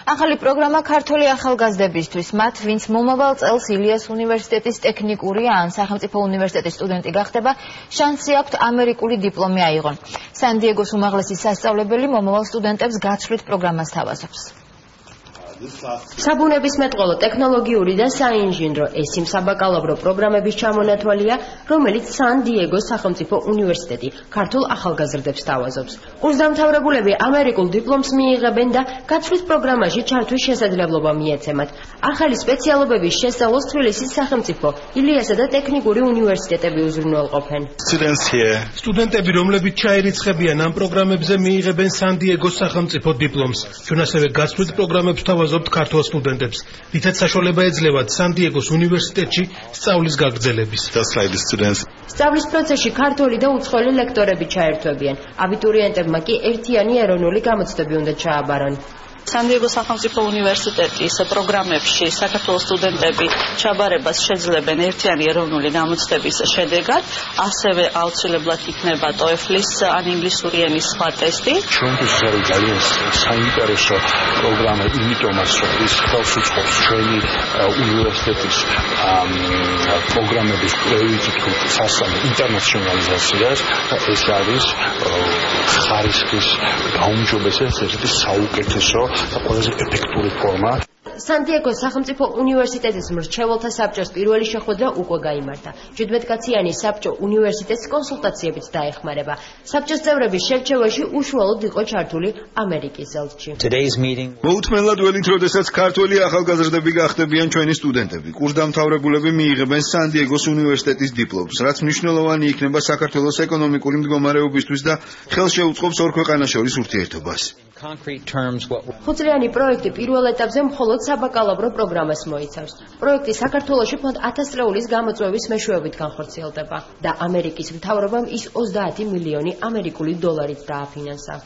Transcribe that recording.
ახალი პროგრამა ქართული ახალგაზრდებისთვის, მათ ვინც მომავალ წელს ილიას უნივერსიტეტის ტექნიკური ან სახელმწიფო უნივერსიტეტის სტუდენტი გახდება, შანსი აქვთ ამერიკული დიპლომი აიღონ. სან-დიეგოს უმაღლესი სასწავლებელი მომავალ სტუდენტებს გაცვლით პროგრამას თავაზობს. საბუნებისმეტყველო, ტექნოლოგიური და საინჟინრო ეს იმ საბაკალავრო პროგრამების ჩამონათვალია, რომელიც სან-დიეგოს სახელმწიფო უნივერსიტეტი ქართულ ახალგაზრდებს თავაზობს. კურსდამთავრებულები ამერიკულ დიპლომს მიიღებენ და გაცვლის პროგრამაში ჩართვის შესაძლებლობა მიეცემათ. ახალი სპეციალობების შესწავლას თბილისის სახელმწიფო, ილიასა და ტექნიკური უნივერსიტეტები უზრუნველყოფენ. სტუდენტები, რომლებიც ჩაირიცხებიან ამ პროგრამებზე, მიიღებენ სან-დიეგოს სახელმწიფო დიპლომს. ჩვენ ასევე გაცვლის პროგრამებს თავაზობთ ქართულ სტუდენტებს, რითაც საშუალება ეძლევათ სან-დიეგოს უნივერსიტეტში სწავლის გაგრძელების. სწავლის პროცესში ქართველი და უცხოელი ლექტორები ჩაერთვებიან. აბიტურიენტებმა კი ერთიანი ეროვნული გამოცდები უნდა ჩააბარონ. სან-დიეგოს სახელმწიფო უნივერსიტეტის პროგრამებში საქართველოს სტუდენტები ჩაბარებას შეძლებენ ერთიანი ეროვნული გამოცდების შედეგად, ასევე აუცილებლად იქნება TOEFL-ის ან ინგლისური ენის სხვა ტესტი. ჩვენთვის არის ძალიან საინტერესო პროგრამა, იმიტომაც ის ხელს უწყობს ჩვენი უნივერსიტეტის პროგრამების კვლევითი სასწავლო ინტერნაციონალიზაციას. ეს არის ხარისხის გაუმჯობესების ერთ-ერთი საუკეთესო და ყველაზე ეფექტური ფორმა. სან-დიეგოს სახელმწიფო უნივერსიტეტის მრჩეველთა საბჭოს პირველი შეხვედრა უკვე გაიმართა. 17-კაციანი საბჭო უნივერსიტეტს კონსულტაციებით დაეხმარება. საბჭოს წევრების შერჩევაში უშუალოდ იყო ჩართული ამერიკის ელჩი. მოუთმენლად ველით, როდესაც ქართველი ახალგაზრდები გახდებიან ჩვენი სტუდენტები. კურსდამთავრებულები მიიღებენ სან-დიეგოს უნივერსიტეტის დიპლომს, რაც მნიშვნელოვანი იქნება საქართველოს ეკონომიკური მდგომარეობისთვის და ხელს შეუწყობს ორ ქვეყანას შორის ურთიერთობას. ხუთწლიანი პროექტი პირველ ეტაპზე მხოლოდ საბაკალავრო პროგრამას მოიცავს. პროექტი საქართველოში ფონდ 1000 წლეულის გამოწვევის მეშვეობით განხორციელდება და ამერიკის მთავრობამ ის 30 მილიონი ამერიკული დოლარით დააფინანსა.